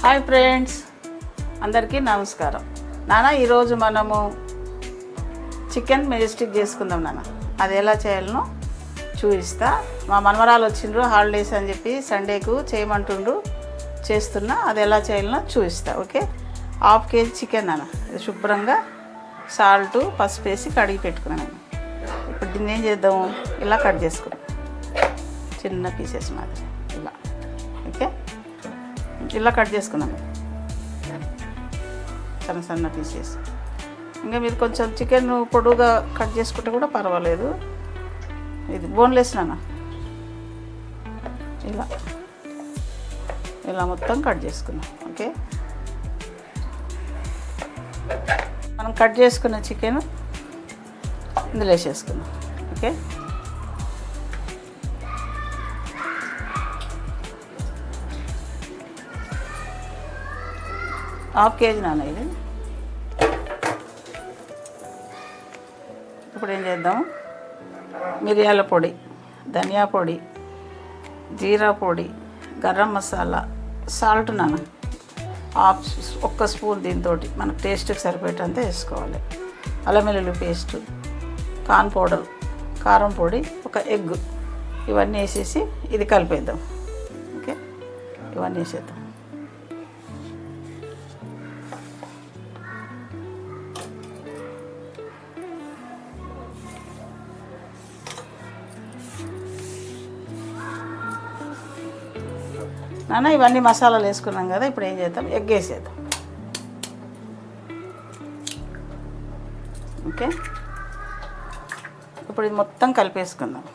Hi friends, అందరికీ నమస్కారం. నాన్న, ఈరోజు మనము చికెన్ మెజెస్టిక్ చేసుకుందాం. నాన్న, అది ఎలా చేయాలనో చూపిస్తా. మా మనవరాలు వచ్చిండ్రు హాలిడేస్ అని చెప్పి సండేకు చేయమంటుండ్రు, చేస్తున్నా. అది ఎలా చేయాలనో చూపిస్తా. ఓకే, 1/2 kg చికెన్ నాన్న. ఇది శుభ్రంగా సాల్ట్ పసుపు వేసి కడిగి పెట్టుకున్నాను. ఇప్పుడు దీన్ని ఏం చేద్దాము, ఇలా కట్ చేసుకుందాం, చిన్న పీసెస్ మాదిరి ఇలా. ఓకే, ఇలా కట్ చేసుకున్నాను, సన్న సన్న పీసెస్. ఇంకా మీరు కొంచెం చికెన్ పొడుగా కట్ చేసుకుంటే కూడా పర్వాలేదు. ఇది బోన్లెస్ నాన్న. ఇలా ఇలా మొత్తం కట్ చేసుకున్నాం. ఓకే, మనం కట్ చేసుకున్న చికెన్ ఇందులో వేసేసుకున్నాం. ఓకే, 1/2 kg నాన్న ఇది. ఇప్పుడు ఏం చేద్దాం, మిరియాల పొడి, ధనియా పొడి, జీరా పొడి, గరం మసాలా, సాల్ట్ నాన్న ఒక్క స్పూన్. దీంతో మనకు టేస్ట్కి సరిపోయేటంత వేసుకోవాలి. అల్లం వెల్లుల్లి పేస్టు, కార్న్ పౌడర్, కారం పొడి, ఒక ఎగ్, ఇవన్నీ వేసేసి ఇది కలిపేద్దాం. ఓకే, ఇవన్నీ వేసేద్దాం. నాన్న, ఇవన్నీ మసాలాలు వేసుకున్నాం కదా, ఇప్పుడు ఏం చేద్దాం, ఎగ్ వేసేద్దాం. ఓకే, ఇప్పుడు ఇది మొత్తం కలిపేసుకుందాం.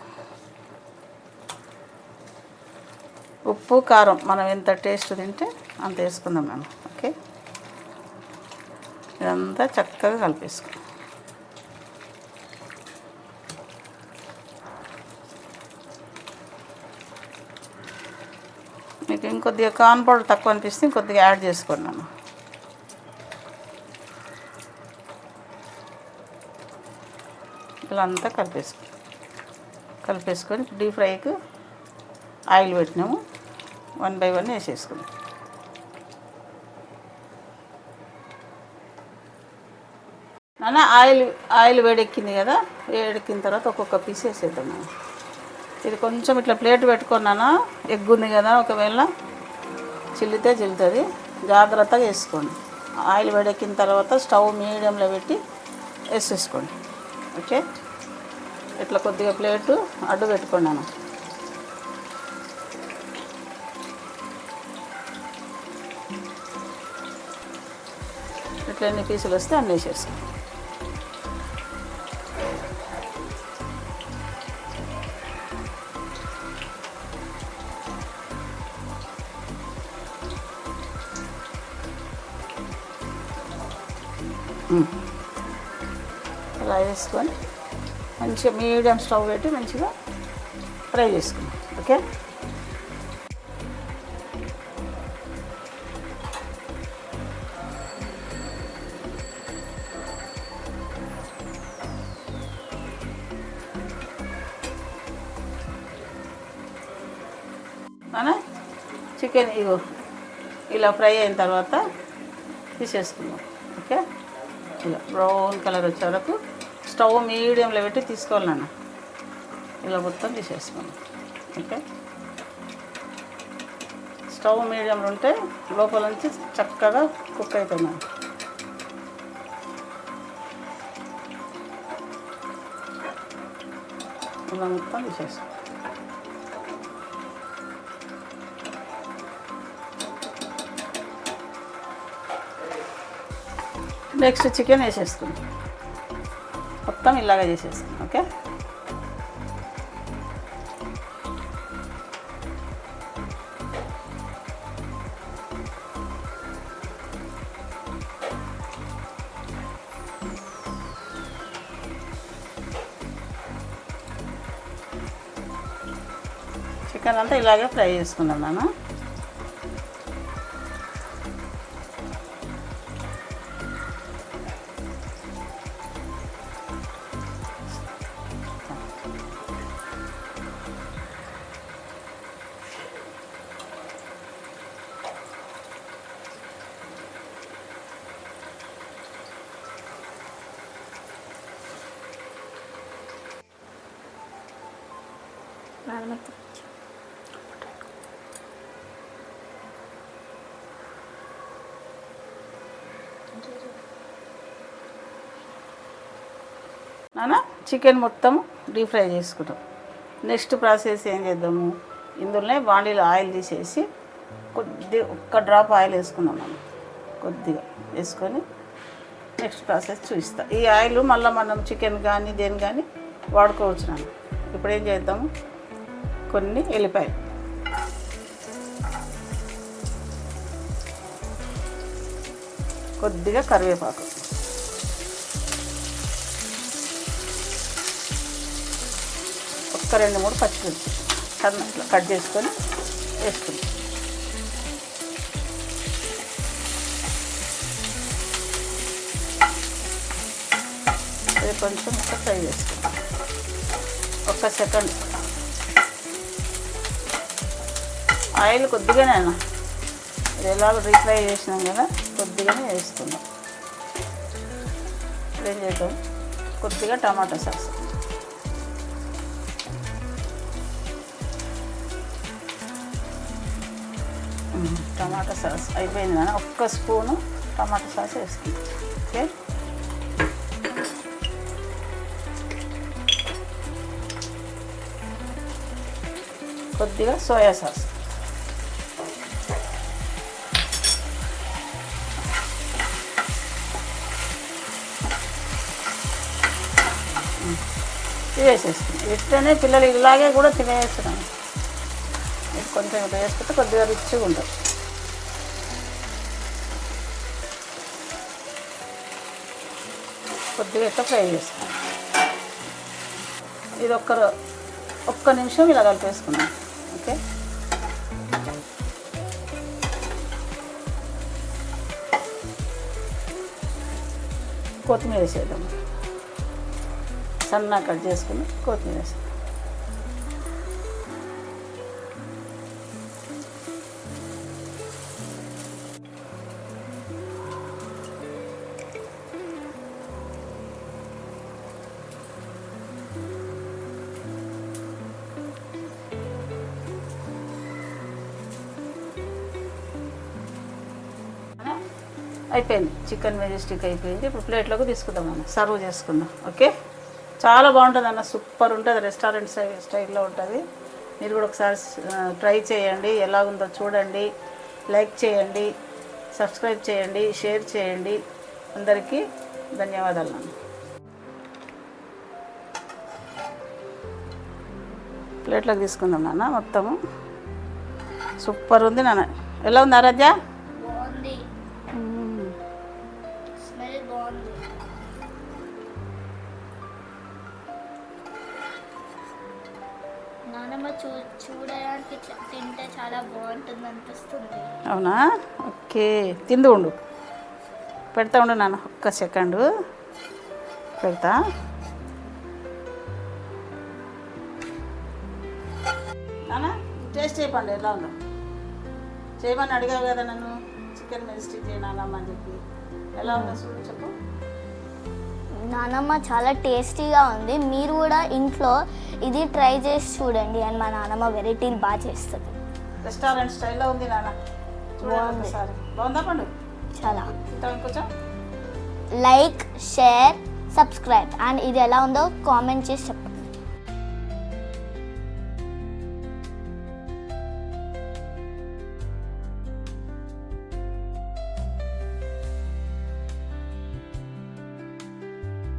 ఉప్పు కారం మనం ఎంత టేస్ట్ తింటే అంత వేసుకుందాం మనం. ఓకే, ఇదంతా చక్కగా కలిపేసుకుందాం. మీకు ఇంకొద్దిగా కార్న్ పౌడర్ తక్కువ అనిపిస్తే ఇంకొద్దిగా యాడ్ చేసుకున్నాను. ఇలా అంతా కలిపేసుకొని డీప్ ఫ్రైకి ఆయిల్ పెట్టినాము. 1 by 1 వేసేసుకున్నాం. నాన్న, ఆయిల్ వేడెక్కింది కదా, వేడెక్కిన తర్వాత ఒక్కొక్క పీస్ వేసేద్దాం. మనం ఇది కొంచెం ఇట్లా ప్లేట్ పెట్టుకున్నాను. ఎగ్ ఉంది కదా, ఒకవేళ చిల్లితే చిల్లుతుంది, జాగ్రత్తగా వేసుకోండి. ఆయిల్ వేడెక్కిన తర్వాత స్టవ్ మీడియంలో పెట్టి వేసేసుకోండి. ఓకే, ఇట్లా కొద్దిగా ప్లేటు అడ్డు పెట్టుకున్నాను. ఇట్లా ఎన్ని పీసులు వస్తే అన్నీ వేసేసుకోండి. అలా వేసుకొని మంచిగా మీడియం స్టవ్ పెట్టి మంచిగా ఫ్రై చేసుకున్నాం. ఓకే, మన చికెన్ ఇగో ఇలా ఫ్రై అయిన తర్వాత తీసేసుకుందాం. ఓకే, ఇలా బ్రౌన్ కలర్ వచ్చే వరకు స్టవ్ మీడియంలో పెట్టి తీసుకోవాలి నాన్న. ఇలా మొత్తం తీసేసుకోండి. ఓకే, స్టవ్ మీడియంలో ఉంటే లోపల నుంచి చక్కగా కుక్ అవుతుంది. ఇలా మొత్తం తీసేసుకోండి. నెక్స్ట్ చికెన్ వేసేసుకుందాం. మొత్తం ఇలాగా చేసేసుకుందాం. ఓకే, చికెన్ అంతా ఇలాగే ఫ్రై చేసుకుందాం నాన్న. నాన్న చికెన్ మొత్తం డీప్ ఫ్రై చేసుకుంటాం. నెక్స్ట్ ప్రాసెస్ ఏం చేద్దాము, ఇందులోనే బాండీలో ఆయిల్ తీసేసి ఒక్క డ్రాప్ ఆయిల్ వేసుకుందాం. మనం కొద్దిగా వేసుకొని నెక్స్ట్ ప్రాసెస్ చూపిస్తా. ఈ ఆయిల్ మళ్ళీ మనం చికెన్ కానీ దేని కానీ వాడుకోవచ్చు. నాన్న ఇప్పుడు ఏం చేద్దాము, కొన్ని ఎల్లిపాయలు, కొద్దిగా కరివేపాకు, ఒక్క 2-3 పచ్చిమిర్చి సన్నగా కట్ చేసుకొని వేసుకుందాం. అది కొంచెం ఫ్రై చేసుకుందాం. ఒక్క సెకండ్ ఆయిల్ కొద్దిగానే అన్న, ఇది ఎలాగో రీఫ్రై చేసినాం కదా, కొద్దిగానే వేసుకుందాం. ఏం చేద్దాం, కొద్దిగా టమాటా సాస్, టమాటా సాస్ అయిపోయింది కానీ ఒక్క స్పూను టమాటా సాస్ వేసుకుందాం. ఓకే, కొద్దిగా సోయా సాస్, వేసేసుకున్నాం. ఇట్లనే పిల్లలు ఇలాగే కూడా తినేస్తున్నాను. ఇది కొంచెం ఇట్లా వేసుకుంటే కొద్దిగా రిచ్గా ఉంటుంది. కొద్దిగా ఇట్లా ఫ్రై చేసుకున్నాం. ఇది ఒక్క నిమిషం ఇలా కలిపేసుకున్నాం. ఓకే, కొత్తిమీర వేసేద్దాం. సన్నగా కట్ చేసుకుని కొత్తిమీర వేసేద్దాం. అయిపోయింది, చికెన్ మెజెస్టిక్ అయిపోయింది. ఇప్పుడు ప్లేట్లోకి తీసుకుందాం, మనం సర్వ్ చేసుకుందాం. ఓకే, చాలా బాగుంటుంది అన్న, సూపర్ ఉంటుంది, రెస్టారెంట్ స్టైల్లో ఉంటుంది. మీరు కూడా ఒకసారి ట్రై చేయండి, ఎలా ఉందో చూడండి, లైక్ చేయండి, సబ్స్క్రైబ్ చేయండి, షేర్ చేయండి. అందరికీ ధన్యవాదాలు నాన్న. ప్లేట్లోకి తీసుకుందాం నాన్న. మొత్తము సూపర్ ఉంది నాన్న. ఎలా ఉంది ఆరాధ్య? చూడడానికి తింటే చాలా బాగుంటుంది అనిపిస్తుంది. అవునా? ఓకే, తిందు ఉండు, పెడతా ఉండు నాన్న. ఒక్క సెకండు పెడతా. నాన్న టేస్ట్ చేయకండి, ఎలా ఉందో చేయమని అడిగావు కదా నన్ను, చికెన్ మెజెస్టిక్ చేయనాలమ్మా అని చెప్పి. ఎలా ఉందో చూడు, చెప్పు. నానమ్మ చాలా టేస్టీగా ఉంది. మీరు కూడా ఇంట్లో ఇది ట్రై చేసి చూడండి. అండ్ మా నానమ్మ వెరైటీలు బాగా చేస్తుంది. రెస్టారెంట్ స్టైల్లో ఉంది నాన్న, చూడండి. బాగుందా పండు? చాలా. ఇంకొంచెం లైక్, షేర్, సబ్స్క్రైబ్ అండ్ ఇది ఎలా ఉందో కామెంట్ చేసి చెప్పండి.